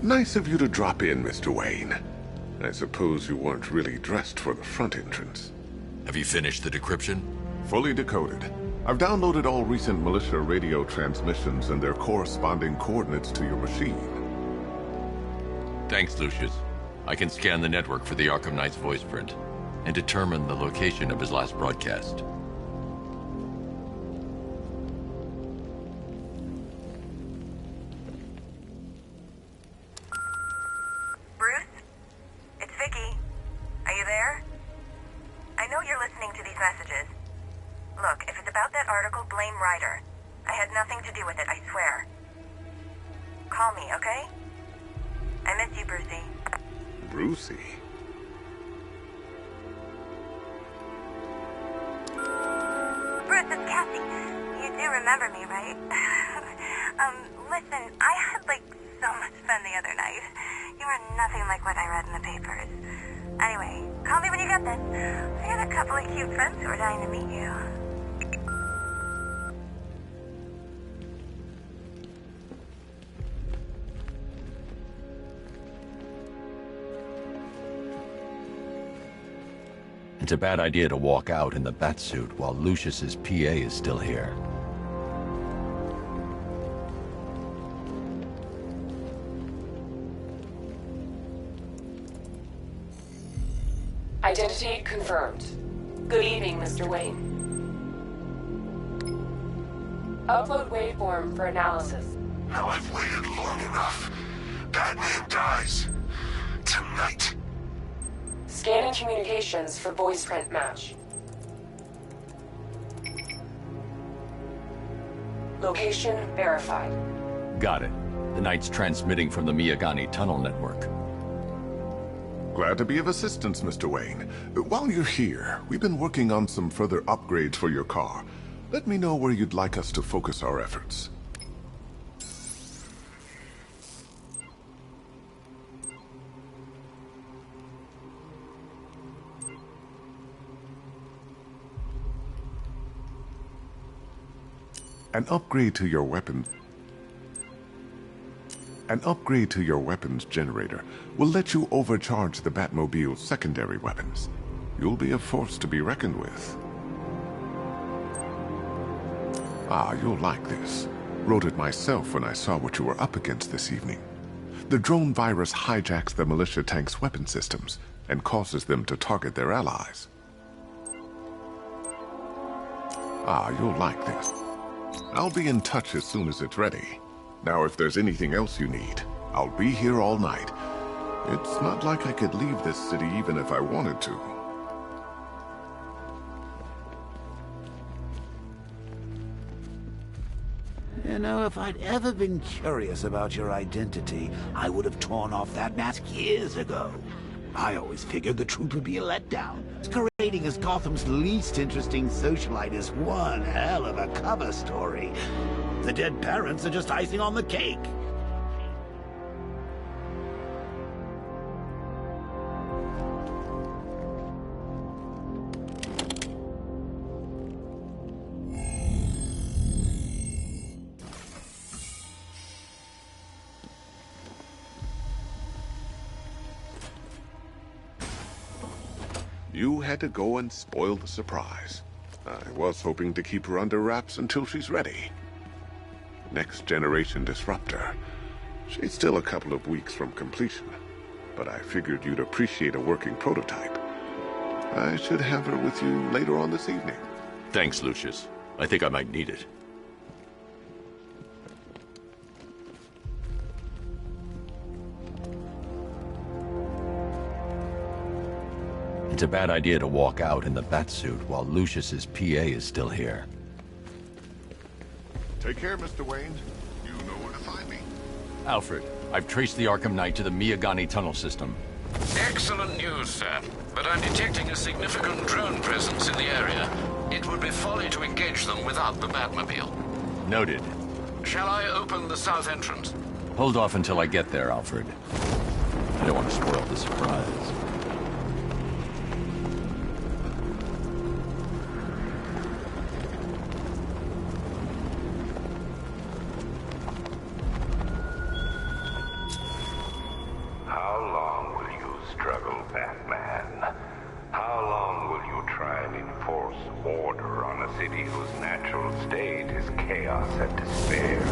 Nice of you to drop in, Mr. Wayne. I suppose you weren't really dressed for the front entrance. Have you finished the decryption? Fully decoded. I've downloaded all recent militia radio transmissions and their corresponding coordinates to your machine. Thanks, Lucius. I can scan the network for the Arkham Knight's voice print and determine the location of his last broadcast. Bruce? It's Vicky. Are you there? I know you're listening to these messages. Look, if it's about that article, blame Ryder. I had nothing to do with it, I swear. Call me, okay? I miss you, Brucey. Brucey? Bruce, it's Cassie. You do remember me, right? Listen, I had, so much fun the other night. You are nothing like what I read in the papers. Anyway, call me when you get this. I got a couple of cute friends who are dying to meet you. It's a bad idea to walk out in the batsuit while Lucius's PA is still here. Identity confirmed. Good evening, Mr. Wayne. Upload waveform for analysis. Now I've waited long enough. Batman dies. Tonight. Scanning communications for voice print match. Location verified. Got it. The Knight's transmitting from the Miyagani tunnel network. Glad to be of assistance, Mr. Wayne. While you're here, we've been working on some further upgrades for your car. Let me know where you'd like us to focus our efforts. An upgrade to your weapons generator will let you overcharge the Batmobile's secondary weapons. You'll be a force to be reckoned with. Ah, you'll like this. Wrote it myself when I saw what you were up against this evening. The drone virus hijacks the militia tank's weapon systems and causes them to target their allies. Ah, you'll like this. I'll be in touch as soon as it's ready. Now, if there's anything else you need, I'll be here all night. It's not like I could leave this city even if I wanted to. You know, if I'd ever been curious about your identity, I would have torn off that mask years ago. I always figured the truth would be a letdown. Masquerading as Gotham's least interesting socialite is one hell of a cover story. The dead parents are just icing on the cake. You had to go and spoil the surprise. I was hoping to keep her under wraps until she's ready. Next generation disruptor. She's still a couple of weeks from completion, but I figured you'd appreciate a working prototype. I should have her with you later on this evening. Thanks, Lucius. I think I might need it. It's a bad idea to walk out in the batsuit while Lucius's PA is still here. Take care, Mr. Wayne. You know where to find me. Alfred, I've traced the Arkham Knight to the Miyagani tunnel system. Excellent news, sir. But I'm detecting a significant drone presence in the area. It would be folly to engage them without the Batmobile. Noted. Shall I open the south entrance? Hold off until I get there, Alfred. I don't want to spoil the surprise. order on a city whose natural state is chaos and despair.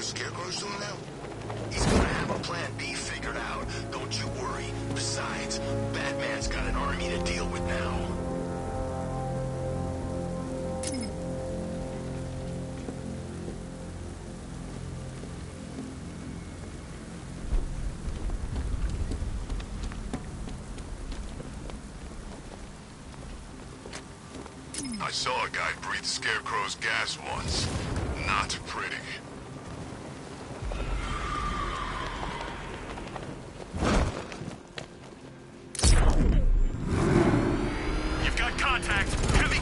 Scarecrow's doing now? He's gonna have a plan B figured out. Don't you worry. Besides, Batman's got an army to deal with now. I saw a guy breathe Scarecrow's gas once. Not pretty.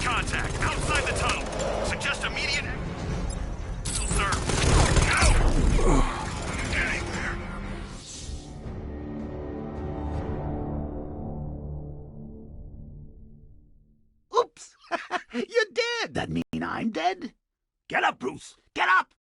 Contact outside the tunnel. Suggest immediate. Sir. Getting there. Oops! You're dead! That mean I'm dead? Get up, Bruce! Get up!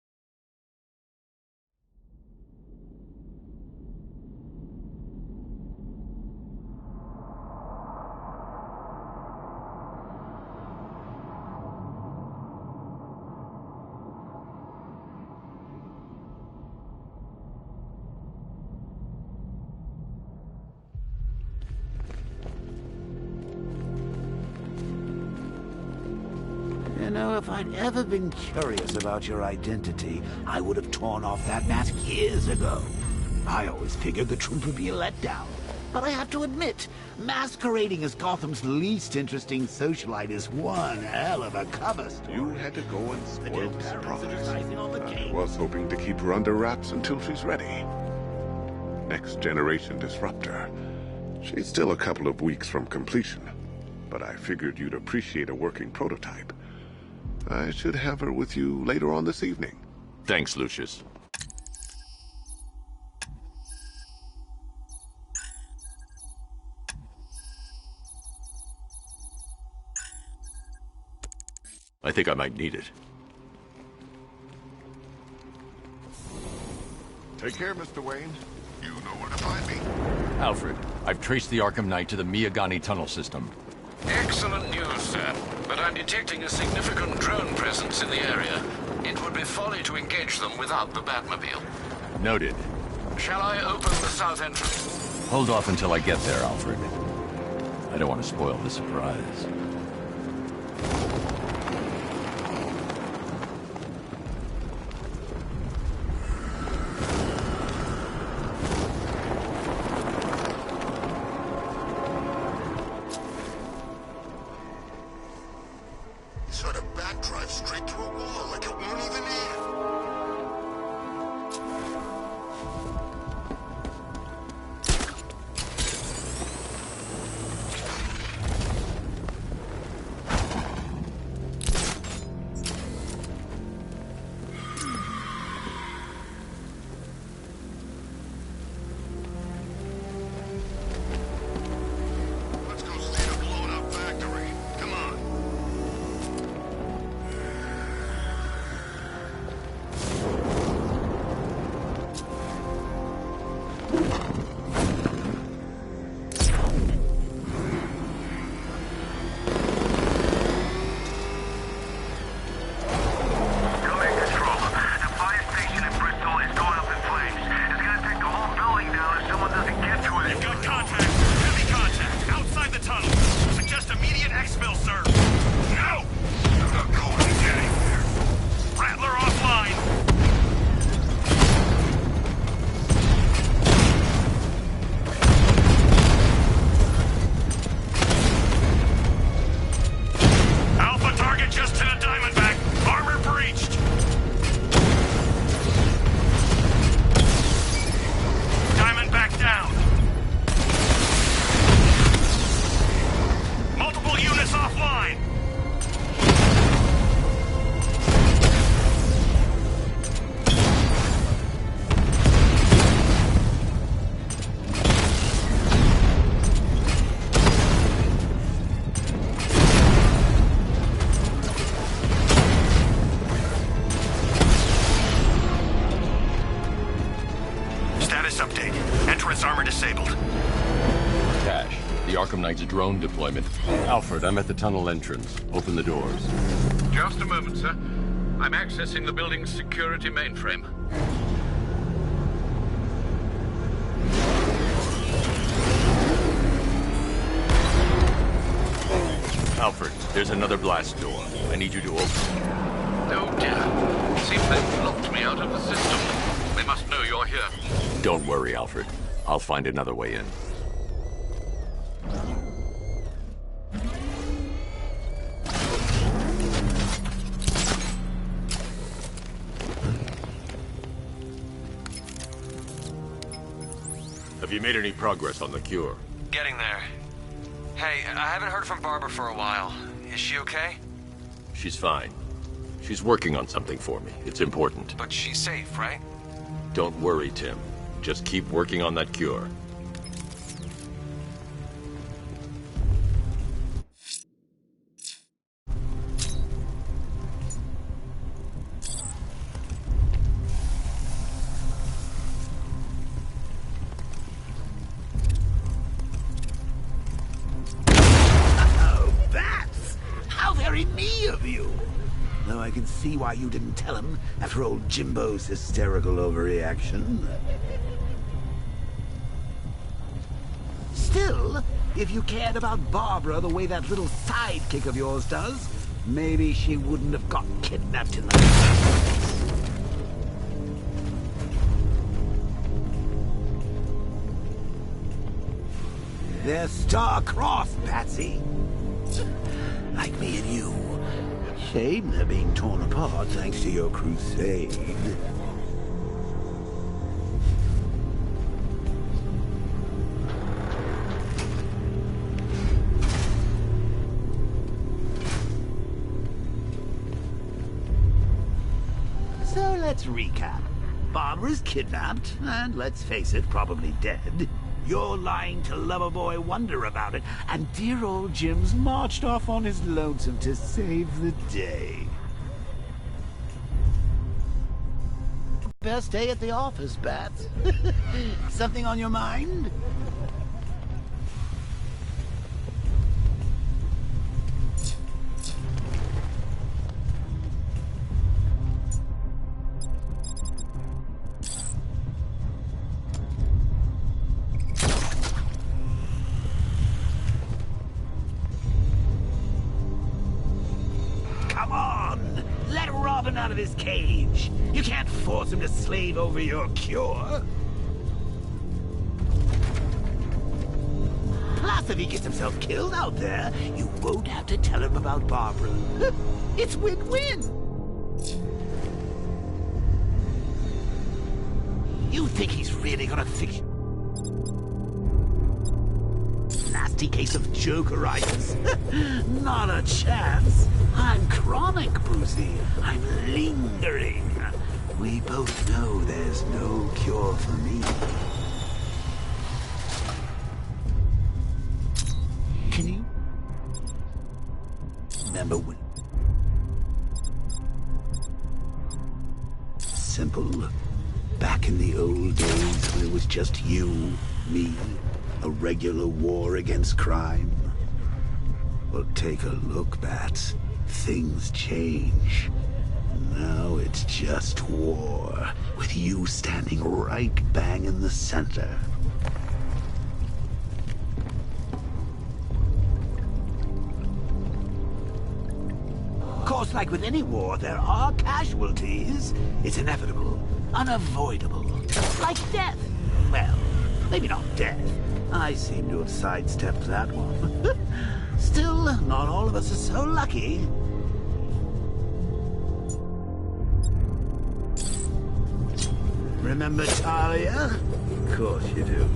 You know, if I'd ever been curious about your identity, I would have torn off that mask years ago. I always figured the truth would be a letdown. But I have to admit, masquerading as Gotham's least interesting socialite is one hell of a cover story. You had to go and spoil the surprise. I I was hoping to keep her under wraps until she's ready. Next generation disruptor. She's still a couple of weeks from completion, but I figured you'd appreciate a working prototype. I should have her with you later on this evening. Thanks, Lucius. I think I might need it. Take care, Mr. Wayne. You know where to find me. Alfred, I've traced the Arkham Knight to the Miyagani tunnel system. Excellent news, sir. But I'm detecting a significant drone presence in the area. It would be folly to engage them without the Batmobile. Noted. Shall I open the south entrance? Hold off until I get there, Alfred. I don't want to spoil the surprise. Sort of bat drive straight through a wall like it won't even end. Exfil, sir! No! I'm not going to get anywhere. Rattler offline! Alpha target just to the Diamondback. Armor breached. Diamondback down. Multiple units offline. Status update. Entrance armor disabled. Cash, the Arkham Knight's drone deployment. Alfred, I'm at the tunnel entrance. Open the doors. Just a moment, sir. I'm accessing the building's security mainframe. Alfred, there's another blast door. I need you to open it. Oh dear. Seems they've locked me out of the system. They must know you're here. Don't worry, Alfred. I'll find another way in. Have you made any progress on the cure? Getting there. Hey, I haven't heard from Barbara for a while. Is she okay? She's fine. She's working on something for me. It's important. But she's safe, right? Don't worry, Tim. Just keep working on that cure. Oh, bats! How very me of you! Though I can see why you didn't tell him after old Jimbo's hysterical overreaction. Still, if you cared about Barbara the way that little sidekick of yours does, maybe she wouldn't have got kidnapped in the first place. They're star-crossed, Patsy. Like me and you. Shame they're being torn apart thanks to your crusade. So let's recap. Barbara's kidnapped, and let's face it, probably dead. You're lying to Loverboy Wonder about it, and dear old Jim's marched off on his lonesome to save the day. Best day at the office, Bats. Something on your mind? Come on! Let Robin out of his cage! You can't force him to slave over your cure! Plus, if he gets himself killed out there, you won't have to tell him about Barbara. It's win-win! You think he's really gonna fix... Nasty case of Jokeritis. Not a chance. I'm chronic, Brucey. I'm lingering. We both know there's no cure for me. Can you remember when? Simple. Back in the old days when it was just you, me, a regular war against crime. Well, take a look, Bats. Things change. Now it's just war, with you standing right bang in the center. like with any war, there are casualties. It's inevitable, unavoidable. Like death. Well, maybe not death. I seem to have sidestepped that one. Still, not all of us are so lucky. Remember Talia? Of course you do.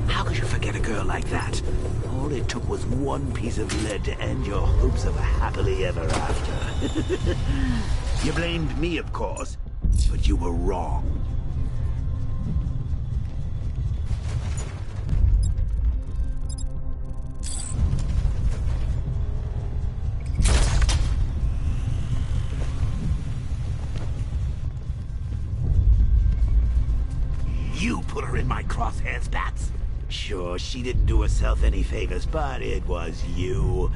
How could you forget a girl like that? All it took was one piece of lead to end your hopes of a happily ever after. You blamed me, of course, but you were wrong. You put her in my crosshairs, Bats. Sure, she didn't do herself any favors, but it was you.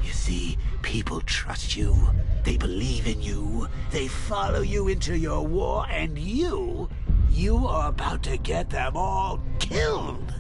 You see, people trust you. They believe in you. They follow you into your war, and you are about to get them all killed.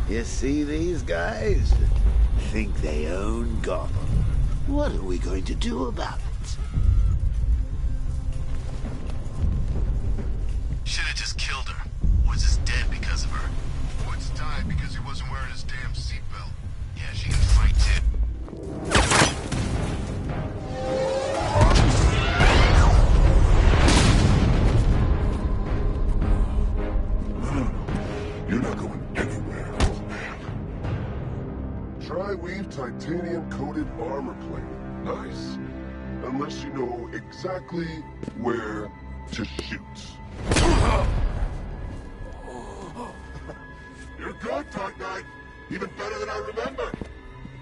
You see these guys? Think they own Gotham. What are we going to do about it? Should have just killed her. Woods is dead because of her. Woods died because he wasn't wearing his damn seatbelt. Yeah, she can fight too. You're not going anywhere, old man. Tri-weave titanium-coated armor plate. Nice. Unless you know exactly where to shoot. You're good, Dark Knight. Even better than I remember.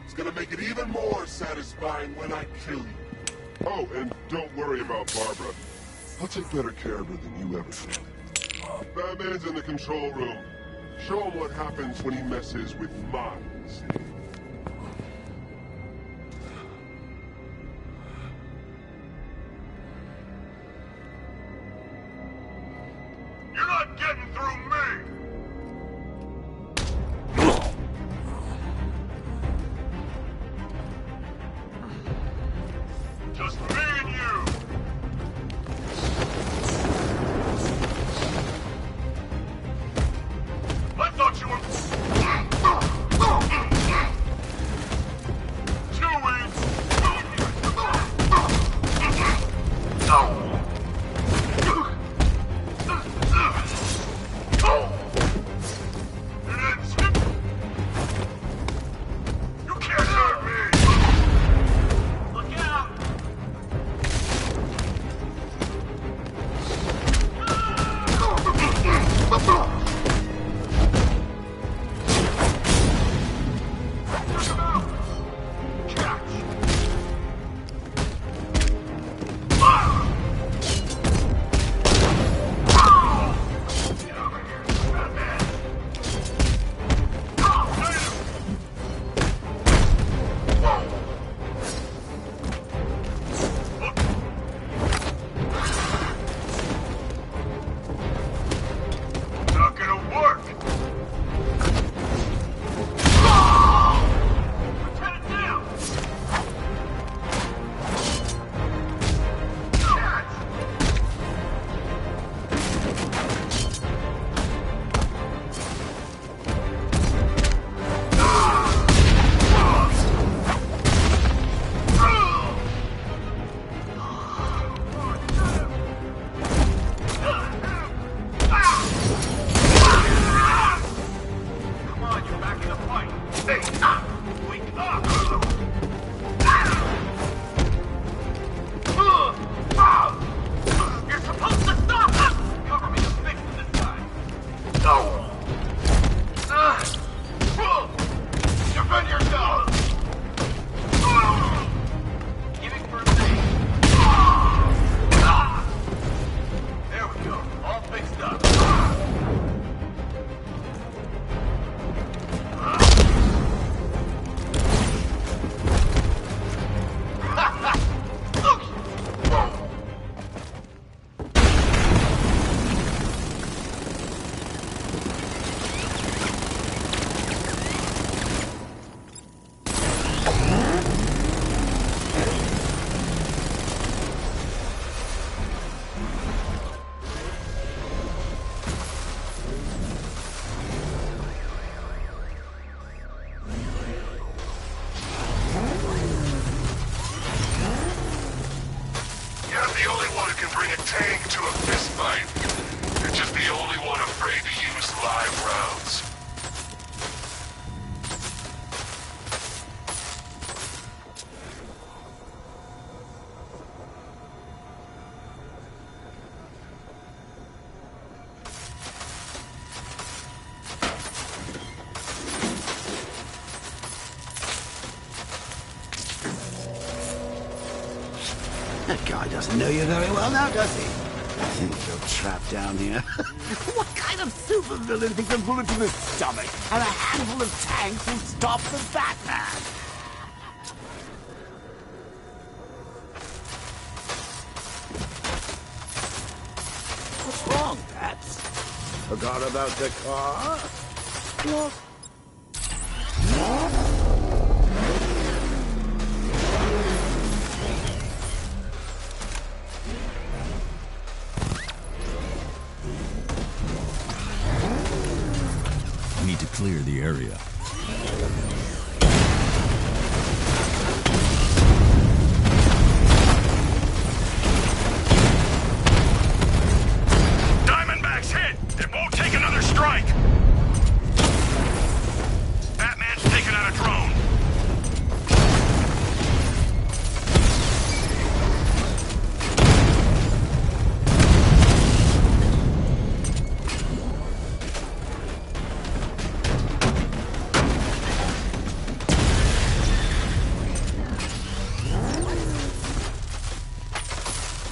It's gonna make it even more satisfying when I kill you. Oh, and don't worry about Barbara. I'll take better care of her than you ever did. Batman's in the control room. Show him what happens when he messes with minds. You're not getting through me! Just me and you! I thought you were... bring a tank to a fistfight. You're just the only one afraid to use live rounds. That guy doesn't know you very well now, does he? I think you're trapped down here. What kind of supervillain thinks a bullet to the stomach and a handful of tanks will stop the Batman? What's wrong, Bats? Forgot about the car? What? Need to clear the area. Diamondback's hit! It won't take another strike! Batman's taken out a drone.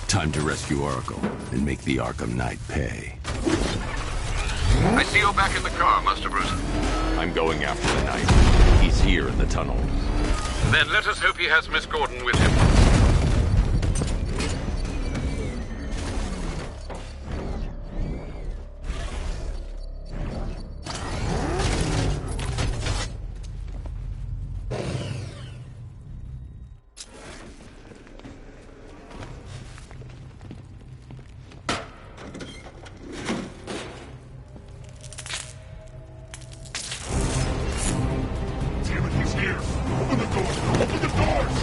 Time to rescue Oracle and make the Arkham Knight pay. I see you're back in the car, Master Bruce. I'm going after the Knight. He's here in the tunnel. Then let us hope he has Miss Gordon with him. Damn it, he's here! Open the doors! Open the doors!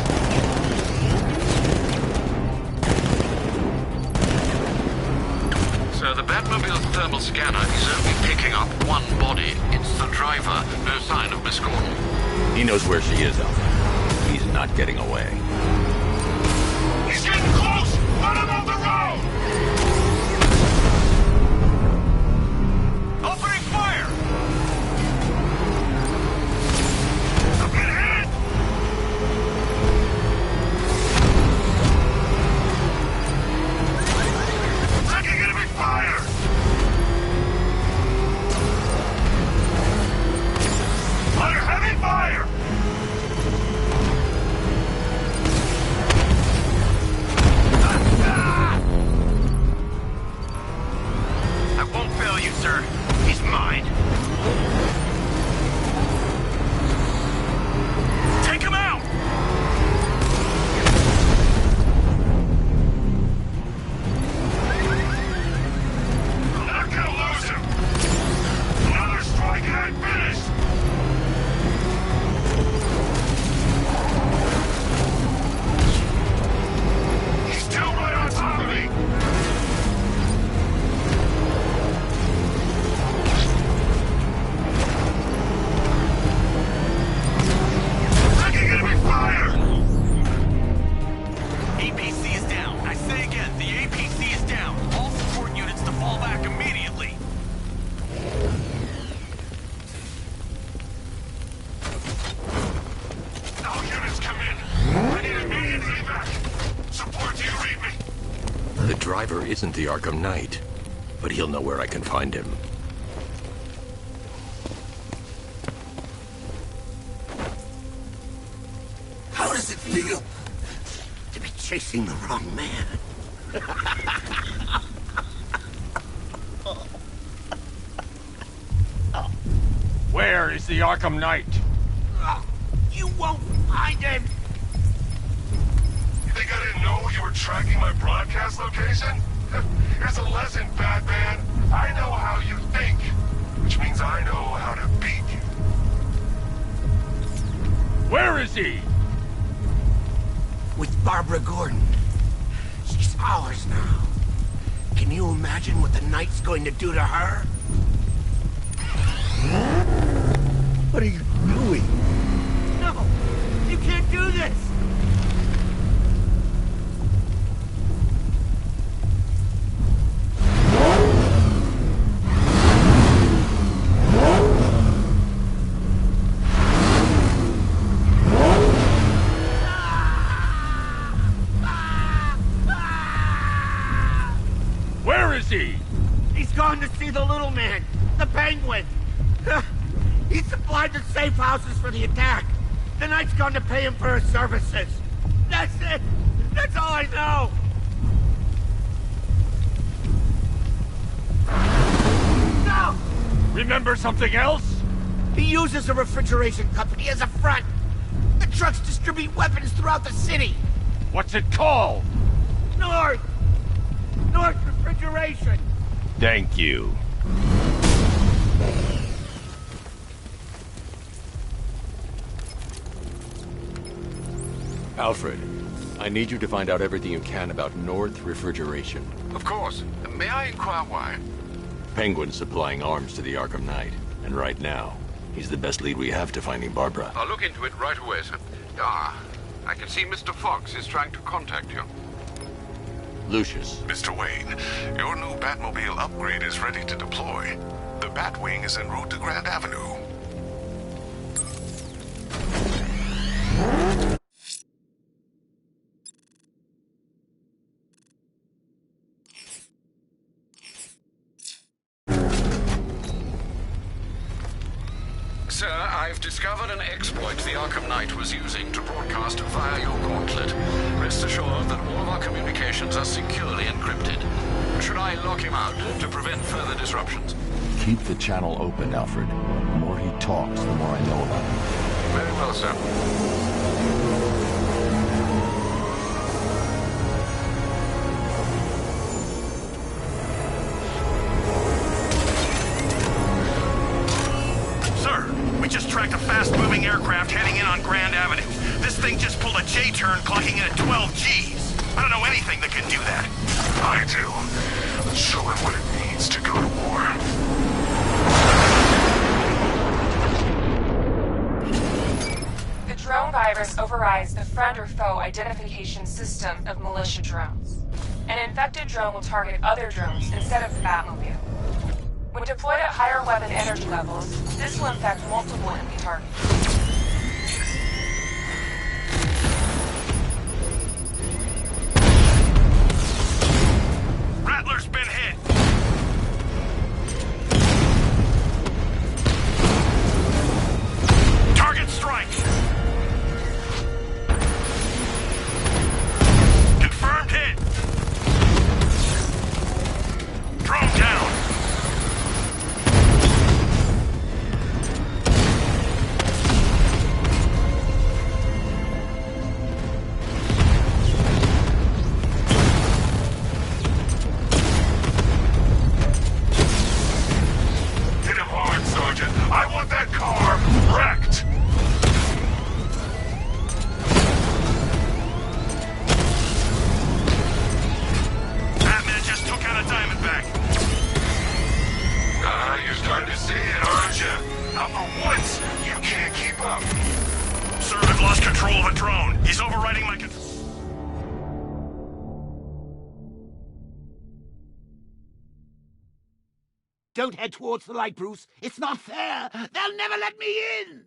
So the Batmobile's thermal scanner is only picking up one body. It's the driver. No sign of Miss Gordon. He knows where she is, Alfred. He's not getting away. He's getting close! Let him off the road! Opening fire! I'm getting hit! Taking enemy fire! Under heavy fire! I won't fail you, sir. He's mine. Take him out! I'm not gonna lose him! Another strike and I'm finished! He's still right on top of me! Taking enemy fire! APC is down. I say again, the APC is down. All support units to fall back immediately. All units come in. I need immediate evac. Support, do you read me? The driver isn't the Arkham Knight, but he'll know where I can find him. How does it feel to be chasing the wrong man? Where is the Arkham Knight? You won't find him! You think I didn't know you were tracking my broadcast location? Here's a lesson, Batman. I know how you think, which means I know how to beat you. Where is he? With Barbara Gordon. She's ours now. Can you imagine what the Knight's going to do to her? What are you doing? No! You can't do this! Where is he? He's gone to see the little man, the Penguin. He supplied the safe houses for the attack. The Knight's gone to pay him for his services. That's it. That's all I know. No! Remember something else? He uses a refrigeration company as a front. The trucks distribute weapons throughout the city. What's it called? North Refrigeration. Thank you. Alfred, I need you to find out everything you can about North Refrigeration. Of course. May I inquire why? Penguin's supplying arms to the Arkham Knight, and right now, he's the best lead we have to finding Barbara. I'll look into it right away, sir. I can see Mr. Fox is trying to contact you. Lucius. Mr. Wayne, your new Batmobile upgrade is ready to deploy. The Batwing is en route to Grand Avenue. Sir, I've discovered an exploit the Arkham Knight was using to broadcast via your gauntlet. Rest assured that all of our communications are securely encrypted. Should I lock him out to prevent further disruptions? Keep the channel open, Alfred. The more he talks, the more I know about him. Very well, sir. We just tracked a fast-moving aircraft heading in on Grand Avenue. This thing just pulled a J-turn, clocking in at 12 Gs. I don't know anything that can do that. I do. Let's show him what it means to go to war. The drone virus overrides the friend or foe identification system of militia drones. An infected drone will target other drones instead of the Batmobile. When deployed at higher weapon energy levels, this will infect multiple enemy targets. Rattler's been hit. Target strike. Confirmed hit. Drone down. Don't head towards the light, Bruce. It's not fair. They'll never let me in.